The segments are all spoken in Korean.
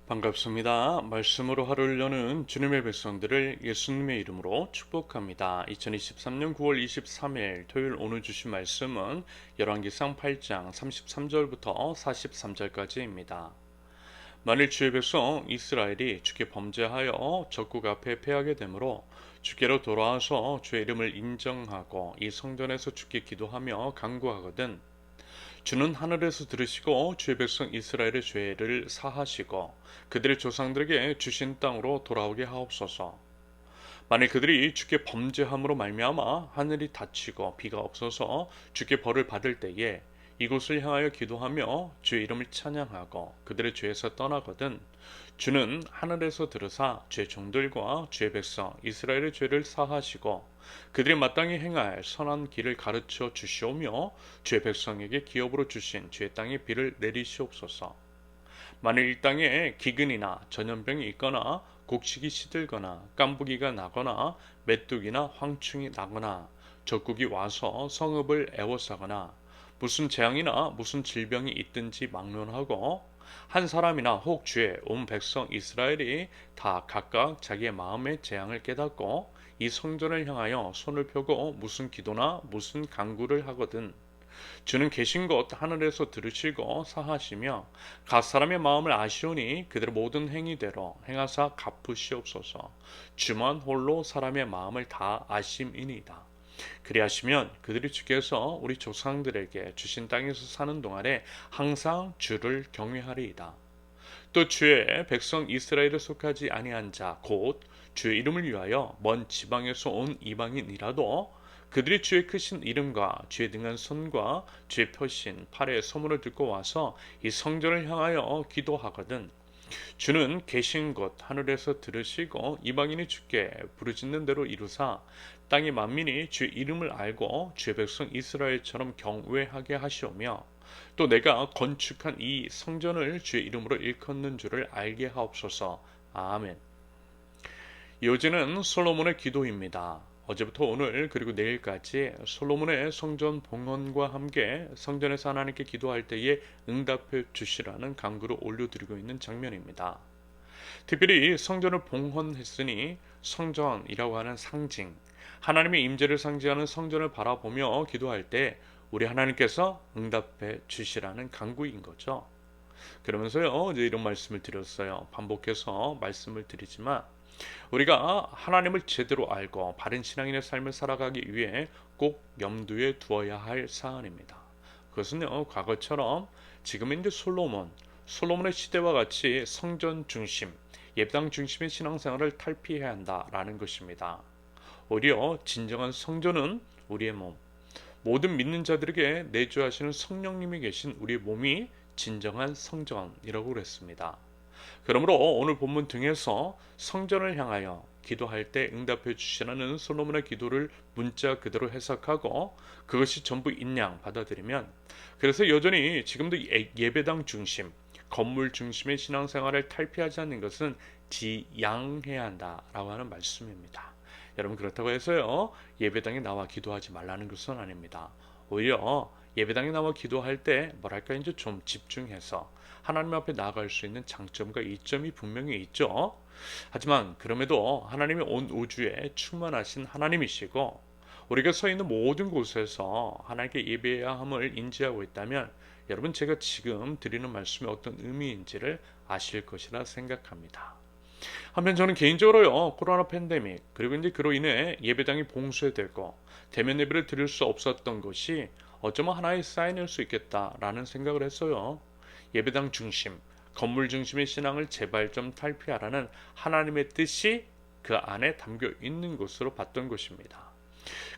반갑습니다. 말씀으로 하루를 여는 주님의 백성들을 예수님의 이름으로 축복합니다. 2023년 9월 23일 토요일 오늘 주신 말씀은 열왕기상 8장 33절부터 43절까지입니다. 만일 주의 백성 이스라엘이 주께 범죄하여 적국 앞에 패하게 되므로 주께로 돌아와서 주의 이름을 인정하고 이 성전에서 주께 기도하며 간구하거든 주는 하늘에서 들으시고 주의 백성 이스라엘의 죄를 사하시고 그들의 조상들에게 주신 땅으로 돌아오게 하옵소서. 만일 그들이 주께 범죄함으로 말미암아 하늘이 닫히고 비가 없어서 주께 벌을 받을 때에 이곳을 향하여 기도하며 주의 이름을 찬양하고 그들의 죄에서 떠나거든 주는 하늘에서 들으사 주의 종들과 주의 백성 이스라엘의 죄를 사하시고 그들이 마땅히 행할 선한 길을 가르쳐 주시오며 주의 백성에게 기업으로 주신 주의 땅의 비를 내리시옵소서. 만일 이 땅에 기근이나 전염병이 있거나 곡식이 시들거나 깐부기가 나거나 메뚜기나 황충이 나거나 적국이 와서 성읍을 애워싸거나 무슨 재앙이나 무슨 질병이 있든지 막론하고 한 사람이나 혹 주의 온 백성 이스라엘이 다 각각 자기의 마음의 재앙을 깨닫고 이 성전을 향하여 손을 펴고 무슨 기도나 무슨 간구를 하거든 주는 계신 곳 하늘에서 들으시고 사하시며 각 사람의 마음을 아시오니 그들의 모든 행위대로 행하사 갚으시옵소서. 주만 홀로 사람의 마음을 다 아심이니이다. 그리하시면 그들이 주께서 우리 조상들에게 주신 땅에서 사는 동안에 항상 주를 경외하리이다. 또 주의 백성 이스라엘에 속하지 아니한 자 곧 주의 이름을 위하여 먼 지방에서 온 이방인이라도 그들이 주의 크신 이름과 주의 등한 손과 주의 표신 팔의 소문을 듣고 와서 이 성전을 향하여 기도하거든 주는 계신 곳 하늘에서 들으시고 이방인이 주께 부르짖는 대로 이루사 땅의 만민이 주의 이름을 알고 주의 백성 이스라엘처럼 경외하게 하시오며 또 내가 건축한 이 성전을 주의 이름으로 일컫는 줄을 알게 하옵소서. 아멘. 요지는 솔로몬의 기도입니다. 어제부터 오늘 그리고 내일까지 솔로몬의 성전 봉헌과 함께 성전에서 하나님께 기도할 때에 응답해 주시라는 간구를 올려드리고 있는 장면입니다. 특별히 성전을 봉헌했으니 성전이라고 하는 상징, 하나님의 임재를 상징하는 성전을 바라보며 기도할 때 우리 하나님께서 응답해 주시라는 간구인 거죠. 그러면서요, 이제 이런 말씀을 드렸어요. 반복해서 말씀을 드리지만 우리가 하나님을 제대로 알고 바른 신앙인의 삶을 살아가기 위해 꼭 염두에 두어야 할 사안입니다. 그것은요, 과거처럼 지금 이제 솔로몬의 시대와 같이 성전 중심, 예배당 중심의 신앙생활을 탈피해야 한다라는 것입니다. 오히려 진정한 성전은 우리의 몸, 모든 믿는 자들에게 내주하시는 성령님이 계신 우리의 몸이 진정한 성전이라고 그랬습니다. 그러므로 오늘 본문 등에서 성전을 향하여 기도할 때 응답해 주시라는 솔로몬의 기도를 문자 그대로 해석하고 그것이 전부 인양 받아들이면 그래서 여전히 지금도 예배당 중심, 건물 중심의 신앙생활을 탈피하지 않는 것은 지양해야 한다라고 하는 말씀입니다. 여러분 그렇다고 해서요 예배당에 나와 기도하지 말라는 것은 아닙니다. 오히려 예배당에 나와 기도할 때 뭐랄까 이제 좀 집중해서 하나님 앞에 나아갈 수 있는 장점과 이점이 분명히 있죠. 하지만 그럼에도 하나님이 온 우주에 충만하신 하나님이시고 우리가 서 있는 모든 곳에서 하나님께 예배해야 함을 인지하고 있다면 여러분 제가 지금 드리는 말씀이 어떤 의미인지를 아실 것이라 생각합니다. 한편 저는 개인적으로요 코로나 팬데믹 그리고 이제 그로 인해 예배당이 봉쇄되고 대면 예배를 드릴 수 없었던 것이 어쩌면 하나의 사인일 수 있겠다라는 생각을 했어요. 예배당 중심, 건물 중심의 신앙을 제발 좀 탈피하라는 하나님의 뜻이 그 안에 담겨 있는 것으로 봤던 것입니다.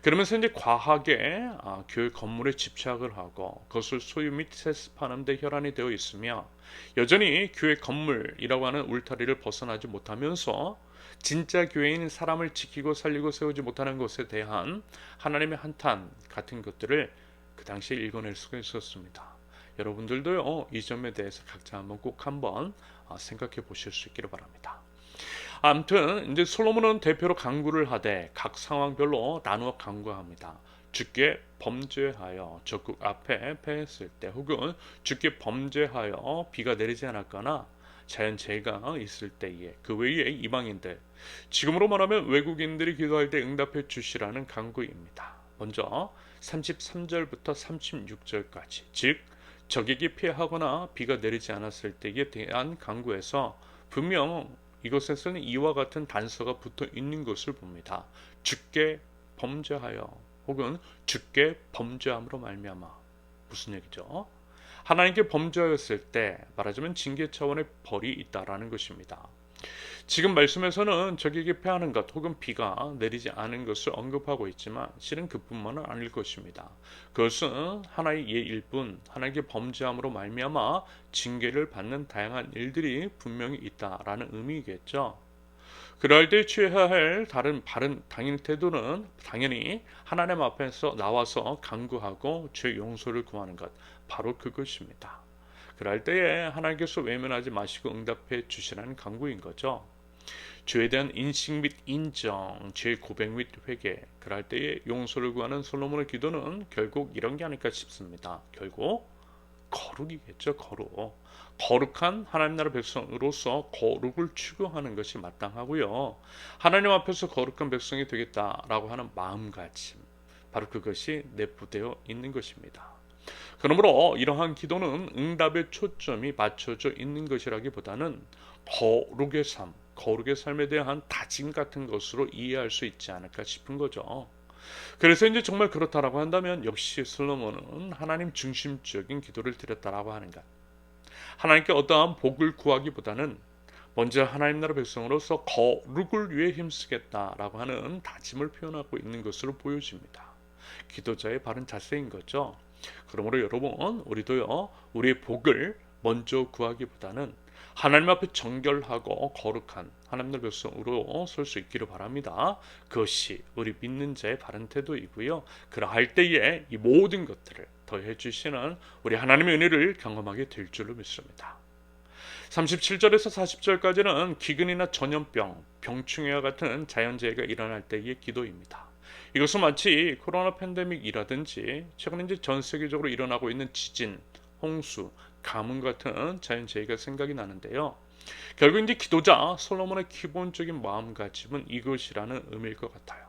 그러면서 이제 과하게 교회 건물에 집착을 하고 그것을 소유 및 세습하는 데 혈안이 되어 있으며 여전히 교회 건물이라고 하는 울타리를 벗어나지 못하면서 진짜 교회인 사람을 지키고 살리고 세우지 못하는 것에 대한 하나님의 한탄 같은 것들을 그 당시에 읽어낼 수가 있었습니다. 여러분들도요 이 점에 대해서 각자 한번 생각해 보실 수 있기를 바랍니다. 아무튼 이제 솔로몬은 대표로 간구를 하되 각 상황별로 나누어 간구합니다. 주께 범죄하여 적국 앞에 패했을 때 혹은 주께 범죄하여 비가 내리지 않았거나 자연재해가 있을 때에 그 외에 이방인들, 지금으로 말하면 외국인들이 기도할 때 응답해 주시라는 간구입니다. 먼저 33절부터 36절까지, 즉 적에게 피하거나 비가 내리지 않았을 때에 대한 간구에서 분명 이것에서는 이와 같은 단서가 붙어 있는 것을 봅니다. 주께 범죄하여 혹은 주께 범죄함으로 말미암아. 무슨 얘기죠? 하나님께 범죄하였을 때 말하자면 징계 차원의 벌이 있다라는 것입니다. 지금 말씀에서는 적에게 패하는 것 혹은 비가 내리지 않은 것을 언급하고 있지만 실은 그뿐만은 아닐 것입니다. 그것은 하나의 예일 뿐 하나님께 범죄함으로 말미암아 징계를 받는 다양한 일들이 분명히 있다라는 의미이겠죠. 그럴 때 취해야 할 다른 바른 당인 태도는 당연히 하나님 앞에서 나와서 간구하고 죄 용서를 구하는 것, 바로 그것입니다. 그럴 때에 하나님께서 외면하지 마시고 응답해 주시라는 간구인 거죠. 죄에 대한 인식 및 인정, 죄 고백 및 회개, 그럴 때에 용서를 구하는 솔로몬의 기도는 결국 이런 게 아닐까 싶습니다. 결국 거룩이겠죠. 거룩한 하나님 나라 백성으로서 거룩을 추구하는 것이 마땅하고요. 하나님 앞에서 거룩한 백성이 되겠다라고 하는 마음가짐, 바로 그것이 내포되어 있는 것입니다. 그러므로 이러한 기도는 응답의 초점이 맞춰져 있는 것이라기보다는 거룩의 삶에 대한 다짐 같은 것으로 이해할 수 있지 않을까 싶은 거죠. 그래서 이제 정말 그렇다라고 한다면 역시 솔로몬은 하나님 중심적인 기도를 드렸다라고 하는 것. 하나님께 어떠한 복을 구하기보다는 먼저 하나님 나라 백성으로서 거룩을 위해 힘쓰겠다라고 하는 다짐을 표현하고 있는 것으로 보여집니다. 기도자의 바른 자세인 거죠. 그러므로 여러분, 우리도요, 우리의 복을 먼저 구하기보다는 하나님 앞에 정결하고 거룩한 하나님 나라 백성으로 설 수 있기를 바랍니다. 그것이 우리 믿는 자의 바른 태도이고요. 그러할 때에 이 모든 것들을 더해 주시는 우리 하나님의 은혜를 경험하게 될 줄로 믿습니다. 37절에서 40절까지는 기근이나 전염병, 병충해와 같은 자연재해가 일어날 때의 기도입니다. 이것은 마치 코로나 팬데믹이라든지 최근 이제 전 세계적으로 일어나고 있는 지진, 홍수, 가뭄 같은 자연재해가 생각이 나는데요. 결국 이제 기도자 솔로몬의 기본적인 마음가짐은 이것이라는 의미일 것 같아요.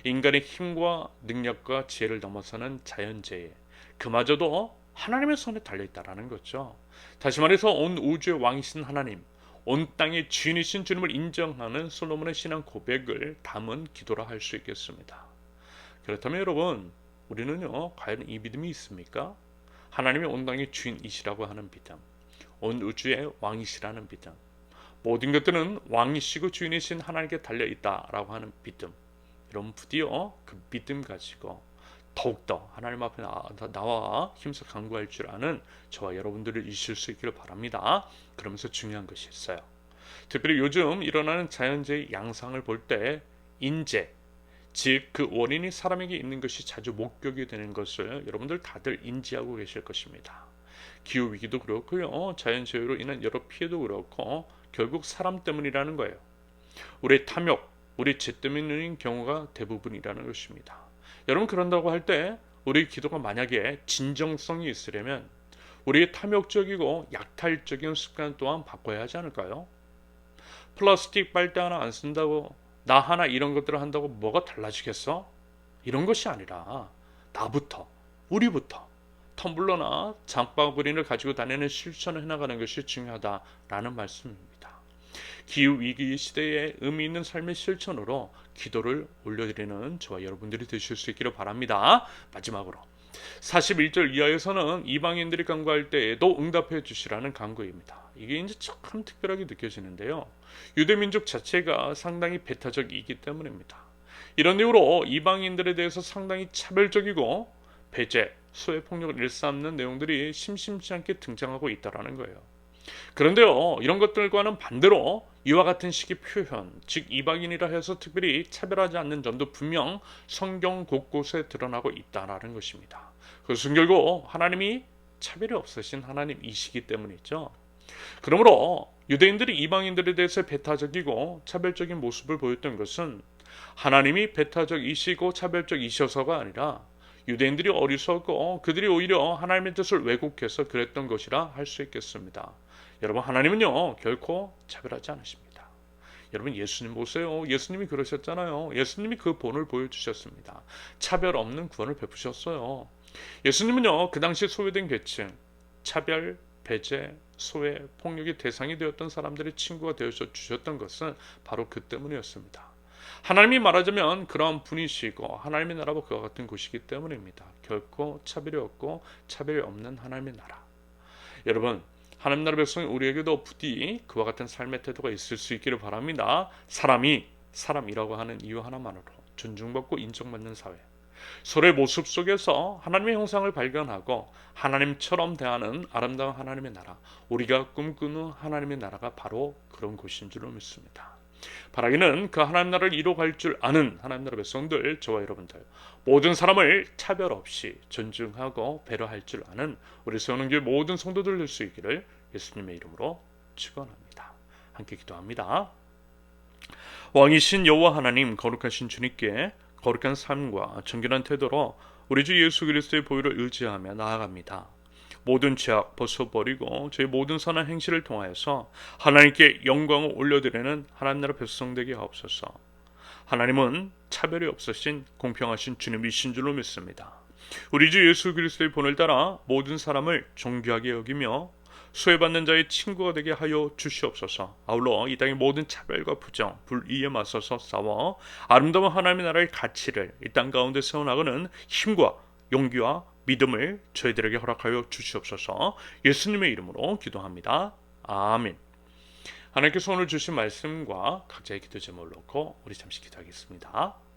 인간의 힘과 능력과 지혜를 넘어서는 자연재해, 그마저도 하나님의 손에 달려있다라는 거죠. 다시 말해서 온 우주의 왕이신 하나님, 온 땅의 주인이신 주님을 인정하는 솔로몬의 신앙 고백을 담은 기도라 할 수 있겠습니다. 그렇다면 여러분, 우리는요, 과연 이 믿음이 있습니까? 하나님이 온 땅의 주인이시라고 하는 믿음, 온 우주의 왕이시라는 믿음, 모든 것들은 왕이시고 주인이신 하나님께 달려있다라고 하는 믿음. 여러분 부디어 그 믿음 가지고 더욱더 하나님 앞에 나와 힘써 간구할 줄 아는 저와 여러분들을 이실 수 있기를 바랍니다. 그러면서 중요한 것이 있어요. 특별히 요즘 일어나는 자연재해 양상을 볼 때 인재, 즉 그 원인이 사람에게 있는 것이 자주 목격이 되는 것을 여러분들 다들 인지하고 계실 것입니다. 기후위기도 그렇고요. 자연재해로 인한 여러 피해도 그렇고 결국 사람 때문이라는 거예요. 우리의 탐욕, 우리 죄 때문인 경우가 대부분이라는 것입니다. 여러분 그런다고 할 때 우리 기도가 만약에 진정성이 있으려면 우리의 탐욕적이고 약탈적인 습관 또한 바꿔야 하지 않을까요? 플라스틱 빨대 하나 안 쓴다고 나 하나 이런 것들을 한다고 뭐가 달라지겠어? 이런 것이 아니라 나부터, 우리부터 텀블러나 장바구니를 가지고 다니는 실천을 해나가는 것이 중요하다라는 말씀입니다. 기후위기 시대에 의미 있는 삶의 실천으로 기도를 올려드리는 저와 여러분들이 되실 수 있기를 바랍니다. 마지막으로 41절 이하에서는 이방인들이 간구할 때에도 응답해 주시라는 간구입니다. 이게 이제 참 특별하게 느껴지는데요. 유대민족 자체가 상당히 배타적이기 때문입니다. 이런 이유로 이방인들에 대해서 상당히 차별적이고 배제, 소외폭력을 일삼는 내용들이 심심치 않게 등장하고 있다는 거예요. 그런데요, 이런 것들과는 반대로 이와 같은 식의 표현, 즉 이방인이라 해서 특별히 차별하지 않는 점도 분명 성경 곳곳에 드러나고 있다는 것입니다. 그것은 결국 하나님이 차별이 없으신 하나님이시기 때문이죠. 그러므로 유대인들이 이방인들에 대해서 배타적이고 차별적인 모습을 보였던 것은 하나님이 배타적이시고 차별적이셔서가 아니라 유대인들이 어리석고 그들이 오히려 하나님의 뜻을 왜곡해서 그랬던 것이라 할 수 있겠습니다. 여러분, 하나님은요 결코 차별하지 않으십니다. 여러분, 예수님 보세요. 예수님이 그러셨잖아요. 예수님이 그 본을 보여주셨습니다. 차별 없는 구원을 베푸셨어요. 예수님은요 그 당시 소외된 계층, 차별, 배제, 소외, 폭력의 대상이 되었던 사람들의 친구가 되어 주셨던 것은 바로 그 때문이었습니다. 하나님이 말하자면 그러한 분이시고 하나님의 나라와 그와 같은 곳이기 때문입니다. 결코 차별이 없고 차별이 없는 하나님의 나라. 여러분, 하나님 나라 백성 우리에게도 부디 그와 같은 삶의 태도가 있을 수 있기를 바랍니다. 사람이 사람이라고 하는 이유 하나만으로 존중받고 인정받는 사회. 서로의 모습 속에서 하나님의 형상을 발견하고 하나님처럼 대하는 아름다운 하나님의 나라, 우리가 꿈꾸는 하나님의 나라가 바로 그런 곳인 줄로 믿습니다. 바라기는 그 하나님 나라를 이루어갈 줄 아는 하나님 나라 백성들, 저와 여러분들 모든 사람을 차별 없이 존중하고 배려할 줄 아는 우리 세우는교회 모든 성도들 될 수 있기를 예수님의 이름으로 축원합니다. 함께 기도합니다. 왕이신 여호와 하나님, 거룩하신 주님께 거룩한 삶과 정결한 태도로 우리 주 예수 그리스도의 보혈을 의지하며 나아갑니다. 모든 죄악 벗어버리고 저희 모든 선한 행실을 통하여서 하나님께 영광을 올려드리는 하나님 나라 백성 되게 하옵소서. 하나님은 차별이 없으신 공평하신 주님이신 줄로 믿습니다. 우리 주 예수 그리스도의 본을 따라 모든 사람을 존귀하게 여기며 수혜받는 자의 친구가 되게 하여 주시옵소서. 아울러 이 땅의 모든 차별과 부정, 불의에 맞서서 싸워 아름다운 하나님의 나라의 가치를 이 땅 가운데 세워나가는 힘과 용기와 믿음을 저희들에게 허락하여 주시옵소서. 예수님의 이름으로 기도합니다. 아멘. 하나님께서 오늘 주신 말씀과 각자의 기도 제목을 놓고 우리 잠시 기도하겠습니다.